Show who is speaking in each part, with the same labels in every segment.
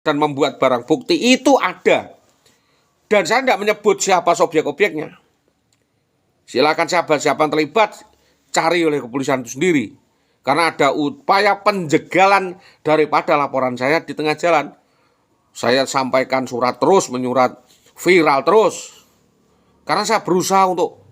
Speaker 1: dan membuat barang bukti itu ada. Dan saya tidak menyebut siapa subjek-objeknya. Silakan siapa yang terlibat, cari oleh kepolisian itu sendiri. Karena ada upaya penjegalan daripada laporan saya di tengah jalan. Saya sampaikan surat terus, menyurat, viral terus. Karena saya berusaha untuk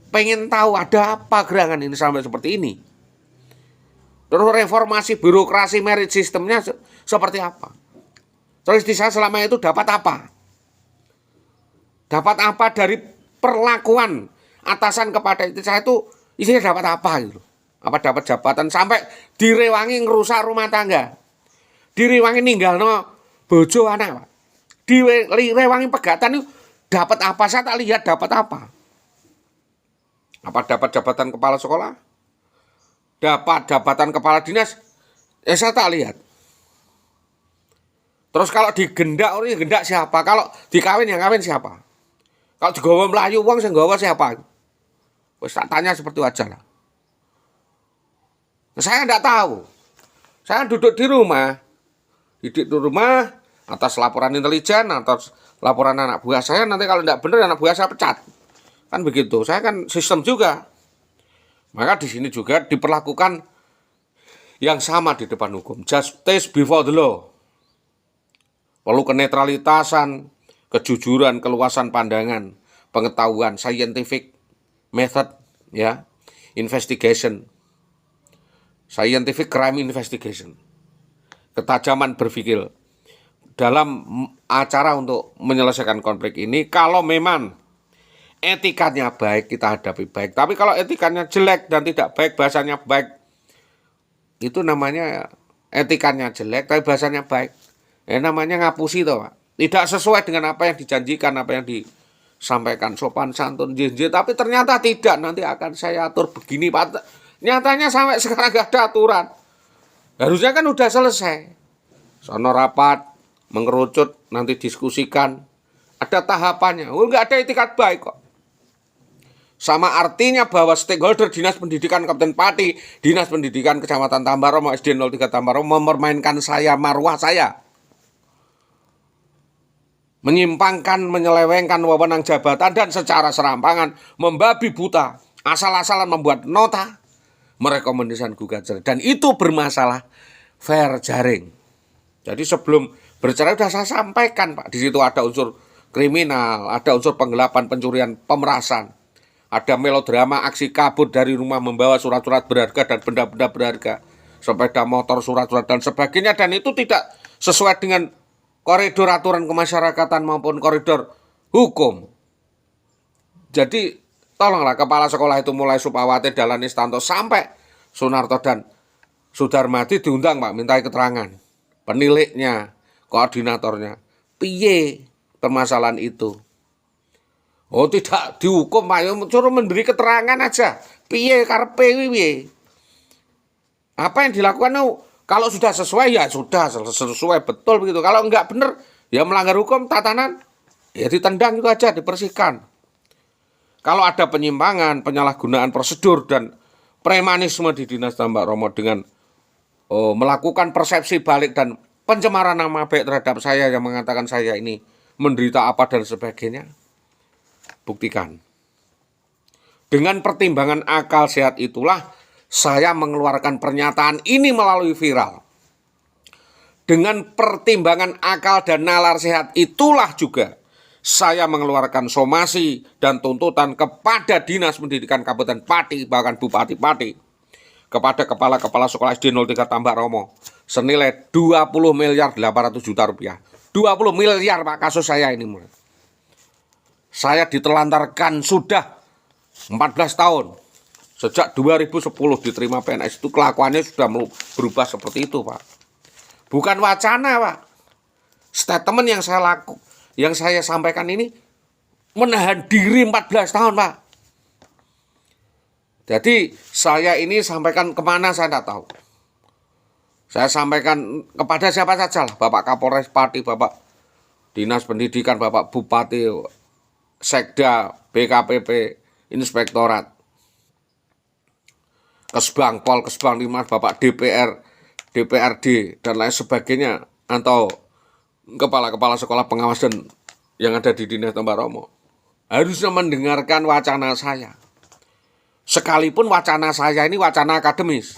Speaker 1: pengen tahu ada apa gerangan ini sampai seperti ini. Terus reformasi birokrasi merit sistemnya seperti apa. Terus di saya selama itu dapat apa? Dapat apa dari perlakuan atasan kepada itu saya itu isinya dapat apa gitu. Apa dapat jabatan sampai direwangi ngerusak rumah tangga. Direwangi ninggalno bojo anak. Direwangi pegatan itu dapat apa? Saya tak lihat dapat apa. Apa dapat jabatan kepala sekolah? Dapat jabatan kepala dinas? Saya tak lihat. Terus kalau digendak, orang yang gendak siapa? Kalau dikawin yang kawin siapa? Kalau digawa Melayu uang yang gawa siapa? Wes tak tanya seperti itu aja lah. Saya tidak tahu. Saya duduk di rumah atas laporan intelijen, atas laporan anak buah saya. Nanti kalau tidak benar anak buah saya pecat. Kan begitu. Saya kan sistem juga. Maka di sini juga diperlakukan yang sama di depan hukum. Justice before the law. Perlu kenetralitasan, kejujuran, keluasan pandangan, pengetahuan, scientific method, ya, investigation, scientific crime investigation, ketajaman berpikir dalam acara untuk menyelesaikan konflik ini. Kalau memang etikanya baik, kita hadapi baik. Tapi kalau etikanya jelek dan tidak baik, bahasanya baik, itu namanya etikanya jelek, tapi bahasanya baik. Namanya ngapusi toh, Pak. Tidak sesuai dengan apa yang dijanjikan, apa yang disampaikan sopan santun jenje, tapi ternyata tidak. Nanti akan saya atur begini, Pak. Nyatanya sampai sekarang gak ada aturan. Harusnya kan udah selesai. Sono rapat, mengerucut, nanti diskusikan. Ada tahapannya. Nggak ada etikat baik kok. Sama artinya bahwa stakeholder Dinas Pendidikan Kabupaten Pati, Dinas Pendidikan Kecamatan Tambaromo, SD 03 Tambaromo mempermainkan saya, marwah saya. Menyimpangkan, menyelewengkan wewenang jabatan dan secara serampangan membabi buta, asal-asalan membuat nota merekomendasikan gugat cerai. Dan itu bermasalah fair jaring. Jadi sebelum bercerai sudah saya sampaikan, Pak. Di situ ada unsur kriminal, ada unsur penggelapan, pencurian, pemerasan. Ada melodrama aksi kabur dari rumah membawa surat-surat berharga dan benda-benda berharga. Sepeda motor, surat-surat dan sebagainya. Dan itu tidak sesuai dengan koridor aturan kemasyarakatan maupun koridor hukum. Jadi tolonglah kepala sekolah itu mulai Supawati, Dahlan Istanto sampai Sunarto dan Sudarmadi diundang, Pak, mintai keterangan. Peniliknya, koordinatornya. Piye permasalahan itu? Oh, tidak dihukum, Pak. Cuma memberi keterangan aja. Piye karepe piye? Apa yang dilakukan kalau sudah sesuai ya sudah sesuai betul begitu. Kalau enggak benar ya melanggar hukum tatanan ya ditendang itu aja, dibersihkan. Kalau ada penyimpangan, penyalahgunaan prosedur dan premanisme di Dinas Tambaromo dengan melakukan persepsi balik dan pencemaran nama baik terhadap saya yang mengatakan saya ini menderita apa dan sebagainya, buktikan. Dengan pertimbangan akal sehat itulah saya mengeluarkan pernyataan ini melalui viral. Dengan pertimbangan akal dan nalar sehat itulah juga saya mengeluarkan somasi dan tuntutan kepada Dinas Pendidikan Kabupaten Pati, bahkan Bupati Pati, kepada kepala-kepala sekolah SD 03 Tambaromo senilai 20 miliar 800 juta rupiah. 20 miliar, Pak, kasus saya ini. Saya ditelantarkan sudah 14 tahun. Sejak 2010 diterima PNS itu kelakuannya sudah berubah seperti itu, Pak. Bukan wacana, Pak. Statement yang saya sampaikan ini menahan diri 14 tahun, Pak. Jadi saya ini sampaikan kemana saya tidak tahu. Saya sampaikan kepada siapa saja lah, Bapak Kapolres Pati, Bapak Dinas Pendidikan, Bapak Bupati, Sekda, BKPP, Inspektorat, Kesbang, Pol, Kesbang 5, Bapak DPR, DPRD, dan lain sebagainya, atau kepala-kepala sekolah pengawas dan yang ada di Dinas Tambak Romo harusnya mendengarkan wacana saya. Sekalipun wacana saya ini wacana akademis.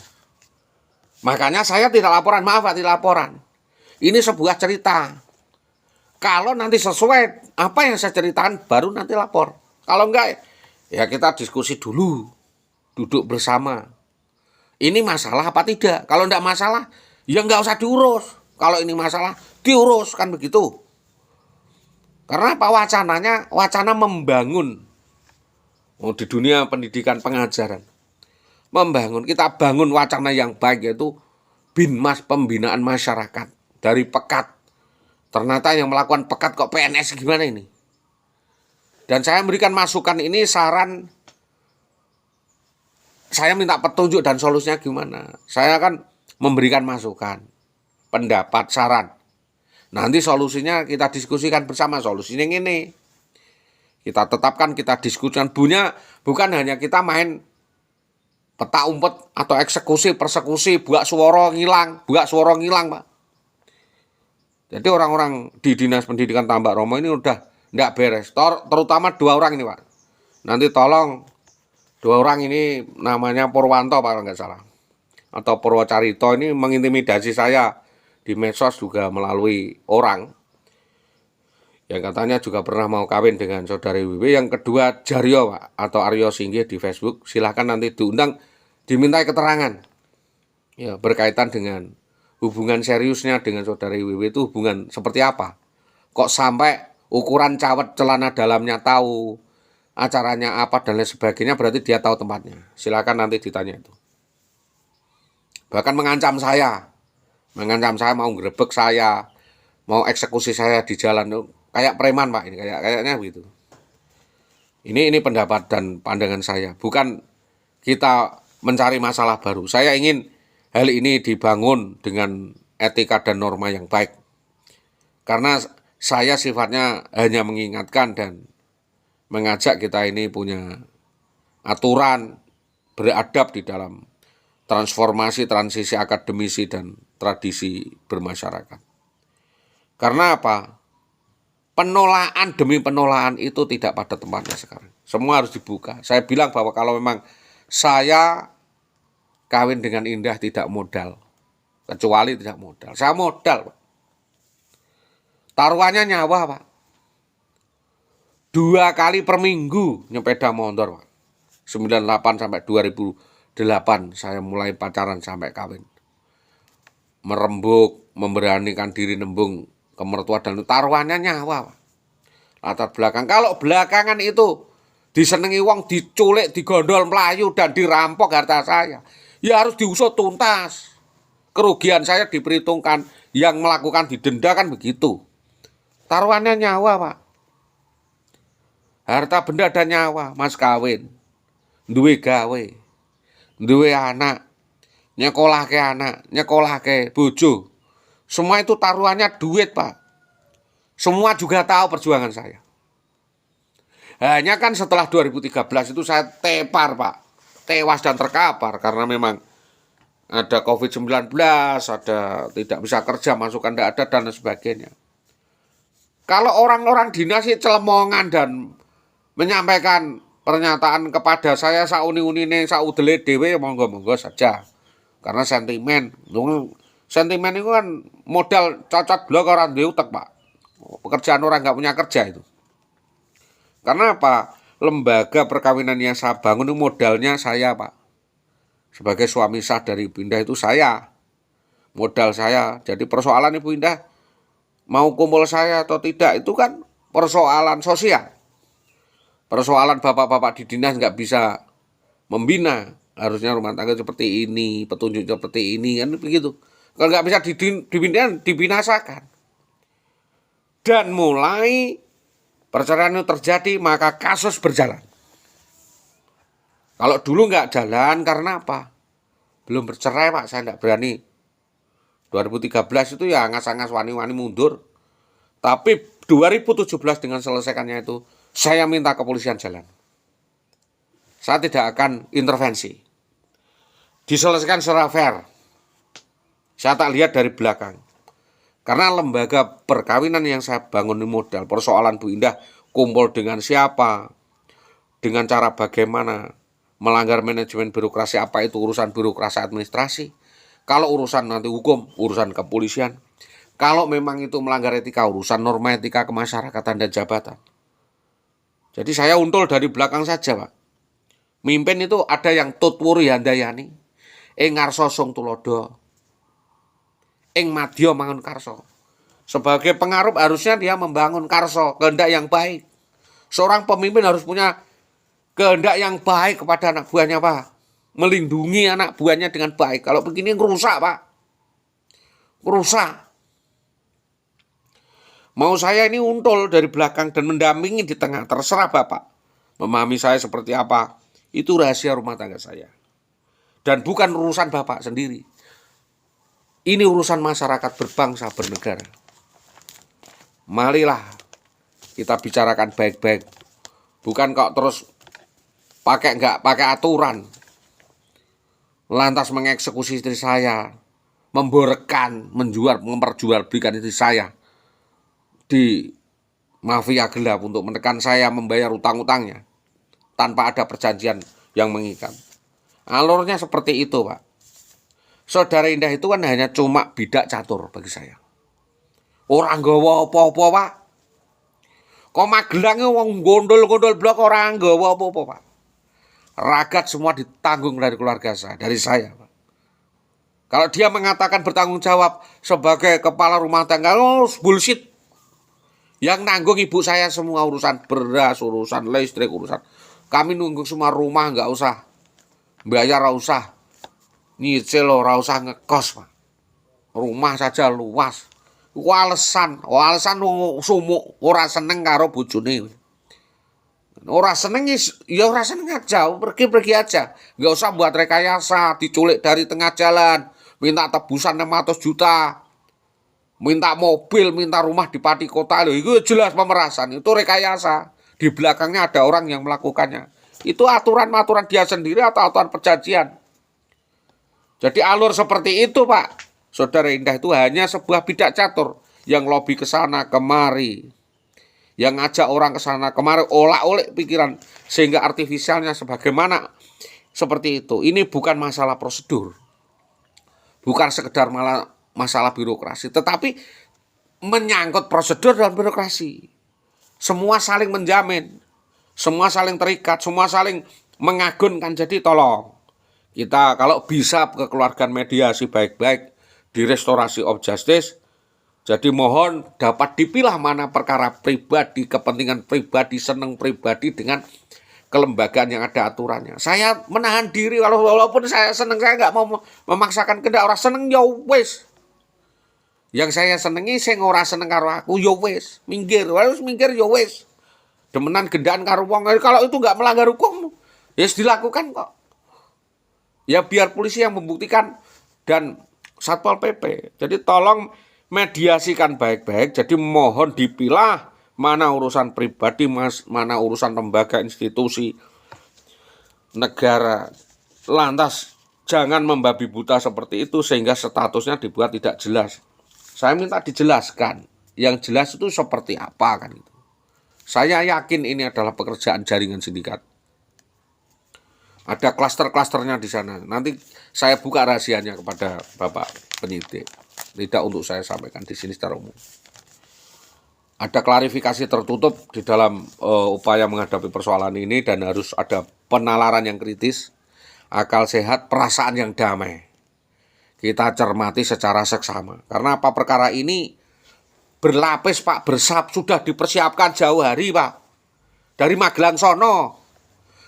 Speaker 1: Makanya saya tidak laporan, maaf Pak, tidak laporan. Ini sebuah cerita. Kalau nanti sesuai apa yang saya ceritakan, baru nanti lapor. Kalau enggak, ya kita diskusi dulu. Duduk bersama. Ini masalah apa tidak? Kalau enggak masalah, ya enggak usah diurus. Kalau ini masalah, diurus, kan begitu. Karena apa wacananya? Wacana membangun. Di dunia pendidikan pengajaran. Membangun, kita bangun wacana yang baik, yaitu Binmas, pembinaan masyarakat. Dari Pekat. Ternyata yang melakukan Pekat kok PNS gimana ini? Dan saya memberikan masukan ini, saran, saya minta petunjuk dan solusinya gimana. Saya akan memberikan masukan, pendapat, saran. Nanti solusinya kita diskusikan bersama, solusinya ini. Kita tetapkan, kita diskusikan. Bukan hanya kita main peta umpet atau eksekusi, persekusi, buak suara ngilang, Pak. Jadi orang-orang di Dinas Pendidikan Tambak Romo ini udah nggak beres. Terutama 2 orang ini, Pak. Nanti tolong 2 orang ini namanya Purwanto, Pak, kalau nggak salah. Atau Purwocarito ini mengintimidasi saya di medsos juga melalui orang yang katanya juga pernah mau kawin dengan saudari Wiwi. Yang kedua Jaryo, Pak, atau Aryo Singgih di Facebook. Silahkan nanti diundang, dimintai keterangan ya berkaitan dengan hubungan seriusnya dengan saudari Wiwi itu hubungan seperti apa. Kok sampai ukuran cawet celana dalamnya tahu, acaranya apa dan lain sebagainya, berarti dia tahu tempatnya. Silahkan nanti ditanya itu. Bahkan mengancam saya mau grebek saya, mau eksekusi saya di jalan. Kayak preman, Pak, ini kayaknya begitu. Ini pendapat dan pandangan saya. Bukan kita mencari masalah baru. Saya ingin hal ini dibangun dengan etika dan norma yang baik. Karena saya sifatnya hanya mengingatkan dan mengajak kita ini punya aturan, beradab di dalam transformasi, transisi akademisi dan tradisi bermasyarakat. Karena apa? Penolakan demi penolakan itu tidak pada tempatnya sekarang. Semua harus dibuka. Saya bilang bahwa kalau memang saya kawin dengan Indah tidak modal. Kecuali tidak modal. Saya modal, Pak. Taruhannya nyawa, Pak. 2 kali per minggu nyepeda motor, Pak. 98 sampai 2008 saya mulai pacaran sampai kawin. Merembuk, memberanikan diri nembung ke mertua dan taruhannya nyawa, Pak. Latar belakang. Kalau belakangan itu disenengi wong, diculik, digondol melayu dan dirampok harta saya, ya harus diusut tuntas. Kerugian saya diperhitungkan, yang melakukan didenda, kan begitu. Taruhannya nyawa, Pak. Harta benda dan nyawa, mas kawin, duwe gawe, duwe anak, nyekolahke anak, nyekolahke bojo. Semua itu taruhannya duit, Pak. Semua juga tahu perjuangan saya. Hanya kan setelah 2013 itu saya tepar, Pak. Tewas dan terkapar karena memang ada COVID-19, ada tidak bisa kerja, masukan tidak ada dan sebagainya. Kalau orang-orang dinas sih celemongan dan menyampaikan pernyataan kepada saya sauni-unine, saudele dhewe, monggo-monggo saja. Karena sentimen. Sentimen itu kan modal cacat blok orang duwe utek, Pak. Pekerjaan orang nggak punya kerja itu. Karena apa? Lembaga perkawinan yang saya bangun itu modalnya saya, Pak. Sebagai suami sah dari Ibu Indah itu saya. Modal saya. Jadi persoalan Ibu Indah mau kumpul saya atau tidak itu kan persoalan sosial. Persoalan bapak-bapak di dinas nggak bisa membina. Harusnya rumah tangga seperti ini, petunjuk seperti ini, kan begitu. Kalau nggak bisa dibinasakan. Dan mulai perceraian itu terjadi, maka kasus berjalan. Kalau dulu nggak jalan, karena apa? Belum bercerai, Pak, saya nggak berani. 2013 itu ya angas-angas wani-wani mundur. Tapi 2017 dengan selesaikannya itu, saya minta kepolisian jalan. Saya tidak akan intervensi. Diselesaikan secara fair. Saya tak lihat dari belakang. Karena lembaga perkawinan yang saya bangun ini modal persoalan Bu Indah kumpul dengan siapa, dengan cara bagaimana, melanggar manajemen birokrasi, apa itu urusan birokrasi administrasi. Kalau urusan nanti hukum, urusan kepolisian. Kalau memang itu melanggar etika, urusan norma etika kemasyarakatan dan jabatan. Jadi saya untul dari belakang saja, Pak. Mimpin itu ada yang tutwuri handayani, ing ngarsa sung tulodo, ing madya mangun karso. Sebagai pengaruh harusnya dia membangun karso, kehendak yang baik. Seorang pemimpin harus punya kehendak yang baik kepada anak buahnya, Pak. Melindungi anak buahnya dengan baik. Kalau begini ngerusak, Pak. Ngerusak. Mau saya ini untul dari belakang dan mendampingi di tengah. Terserah Bapak. Memahami saya seperti apa. Itu rahasia rumah tangga saya. Dan bukan urusan Bapak sendiri. Ini urusan masyarakat berbangsa, bernegara. Marilah kita bicarakan baik-baik. Bukan kok terus nggak pakai aturan. Lantas mengeksekusi istri saya. Memborekan, memperjualbelikan istri saya. Di mafia gelap untuk menekan saya membayar utang-utangnya. Tanpa ada perjanjian yang mengikat. Alurnya seperti itu, Pak. Saudara Indah itu kan hanya cuma bidak catur bagi saya. Orang nggawa apa-apa, Pak. Kok Magelang wong gondol-gondol blok orang nggawa apa-apa, Pak. Ragat semua ditanggung dari keluarga saya, dari saya, Pak. Kalau dia mengatakan bertanggung jawab sebagai kepala rumah tangga, oh bullshit. Yang nanggung ibu saya semua urusan beras, urusan listrik, urusan. Kami nunggu semua rumah, nggak usah. Bayar nggak usah. Nyicil nggak usah ngekos, Pak. Rumah saja luas. Alasan sumuk ora seneng karo bojone. Ora seneng ya ora seneng aja, pergi aja. Enggak usah buat rekayasa, diculik dari tengah jalan, minta tebusan 600 juta. Minta mobil, minta rumah di Pati Kota. Loh, itu jelas pemerasan, itu rekayasa. Di belakangnya ada orang yang melakukannya. Itu aturan-aturan dia sendiri atau aturan perjanjian. Jadi alur seperti itu, Pak. Saudara Indah itu hanya sebuah bidak catur yang lobi ke sana kemari, yang ngajak orang ke sana kemari, olak-olik pikiran sehingga artifisialnya sebagaimana seperti itu. Ini bukan masalah prosedur, bukan sekedar masalah birokrasi, tetapi menyangkut prosedur dan birokrasi. Semua saling menjamin, semua saling terikat, semua saling mengagunkan. Jadi tolong kita kalau bisa kekeluargaan mediasi baik-baik di restorasi of justice. Jadi mohon dapat dipilah mana perkara pribadi, kepentingan pribadi, seneng pribadi dengan kelembagaan yang ada aturannya. Saya menahan diri walaupun saya seneng, saya nggak mau memaksakan kehendak. Orang seneng ya wis. Yang saya senengi sing ora seneng karo aku ya wis, minggir. Harus minggir ya wis. Demenan gendaan karo wong. Kalau itu nggak melanggar hukum, ya dilakukan kok. Ya biar polisi yang membuktikan dan Satpol PP. Jadi tolong mediasikan baik-baik. Jadi mohon dipilah mana urusan pribadi, mana urusan lembaga, institusi, negara. Lantas jangan membabi buta seperti itu sehingga statusnya dibuat tidak jelas. Saya minta dijelaskan. Yang jelas itu seperti apa kan itu. Saya yakin ini adalah pekerjaan jaringan sindikat. Ada klaster-klasternya di sana. Nanti saya buka rahasianya kepada Bapak penyidik. Tidak untuk saya sampaikan di sini secara umum. Ada klarifikasi tertutup di dalam upaya menghadapi persoalan ini dan harus ada penalaran yang kritis, akal sehat, perasaan yang damai. Kita cermati secara seksama. Karena apa, perkara ini berlapis, Pak, sudah dipersiapkan jauh hari, Pak. Dari Magelang sono.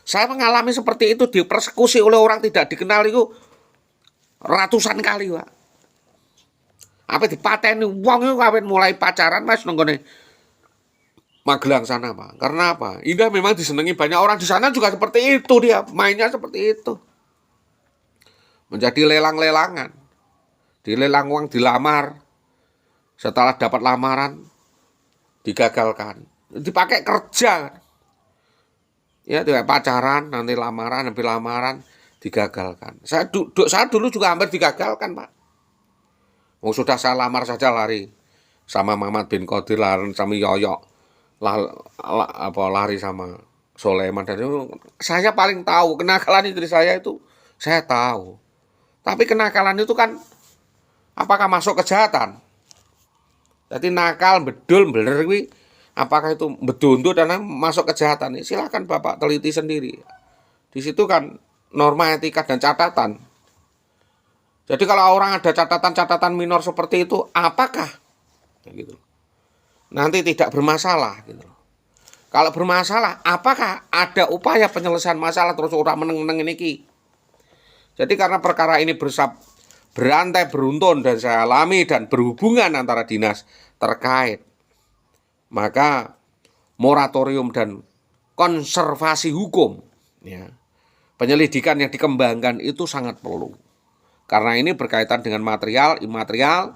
Speaker 1: Saya mengalami seperti itu, dipersekusi oleh orang tidak dikenal itu ratusan kali, Pak. Apa dipateni wong itu kawin mulai pacaran Mas nenggone Magelang sana, Pak. Karena apa? Indah memang disenangi banyak orang di sana juga seperti itu, dia mainnya seperti itu. Menjadi lelang-lelangan. Dilelang uang, dilamar. Setelah dapat lamaran digagalkan. Dipakai kerja. Ya, tidak pacaran, nanti lamaran, habis lamaran digagalkan. Saya dulu juga hampir digagalkan, Pak. Sudah saya lamar saja lari. sama Mamat bin Qadir lari sama Yoyok lari sama Soleman, dan itu saya paling tahu kenakalan istri saya itu, saya tahu. Tapi kenakalan itu kan apakah masuk kejahatan? Jadi nakal bedul bener kuwi apakah itu bedundu dan masuk kejahatan? Silakan Bapak teliti sendiri. Di situ kan norma etika dan catatan. Jadi kalau orang ada catatan-catatan minor seperti itu, apakah gitu, nanti tidak bermasalah gitu. Kalau bermasalah, apakah ada upaya penyelesaian masalah terus orang meneng-meneng ini? Jadi karena perkara ini berantai beruntun dan saya alami dan berhubungan antara dinas terkait, maka moratorium dan konservasi hukum, ya, penyelidikan yang dikembangkan itu sangat perlu. Karena ini berkaitan dengan material, imaterial,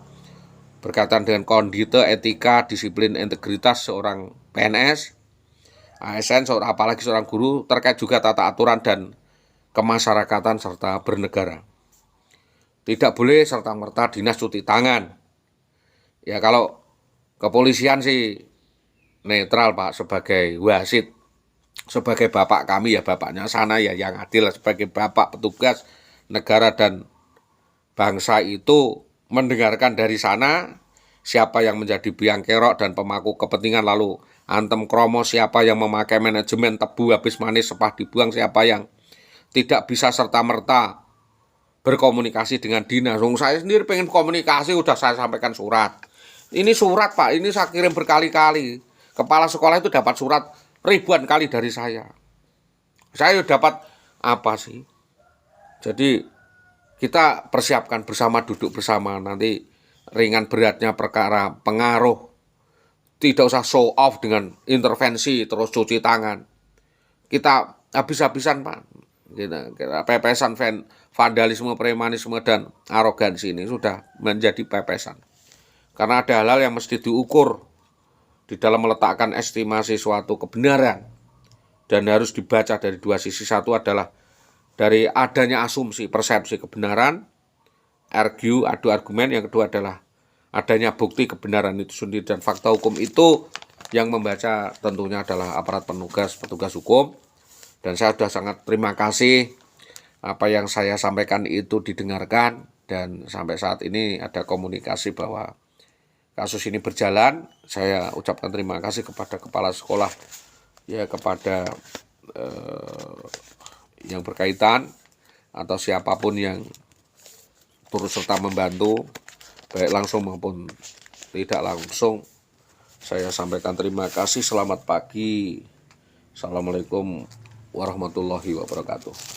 Speaker 1: berkaitan dengan kondite, etika, disiplin, integritas seorang PNS, ASN, apalagi seorang guru, terkait juga tata aturan dan kemasyarakatan serta bernegara. Tidak boleh serta-merta dinas cuci tangan. Ya kalau kepolisian sih netral Pak, sebagai wasit, sebagai bapak kami ya bapaknya sana ya yang adil, sebagai bapak petugas negara dan bangsa itu mendengarkan dari sana siapa yang menjadi biang kerok dan pemangku kepentingan, lalu antem kromo siapa yang memakai manajemen tebu habis manis sepah dibuang, siapa yang tidak bisa serta-merta berkomunikasi dengan dinas. Saya sendiri pengen komunikasi, udah saya sampaikan surat. Ini surat Pak, ini saya kirim berkali-kali. Kepala sekolah itu dapat surat ribuan kali dari saya. Saya dapat apa sih? Jadi kita persiapkan bersama, duduk bersama, nanti ringan beratnya perkara pengaruh. Tidak usah show off dengan intervensi terus cuci tangan. Kita habis-habisan Pak. Kita pepesan vandalisme, premanisme dan arogansi ini sudah menjadi pepesan. Karena ada hal-hal yang mesti diukur di dalam meletakkan estimasi suatu kebenaran, dan harus dibaca dari dua sisi. Satu adalah dari adanya asumsi persepsi kebenaran, argue, adu argumen. Yang kedua adalah adanya bukti kebenaran itu sendiri, dan fakta hukum itu yang membaca tentunya adalah aparat petugas hukum. Dan saya sudah sangat terima kasih apa yang saya sampaikan itu didengarkan, dan sampai saat ini ada komunikasi bahwa kasus ini berjalan. Saya ucapkan terima kasih kepada kepala sekolah, ya, kepada yang berkaitan atau siapapun yang turut serta membantu, baik langsung maupun tidak langsung. Saya sampaikan terima kasih. Selamat pagi. Assalamualaikum warahmatullahi wabarakatuh.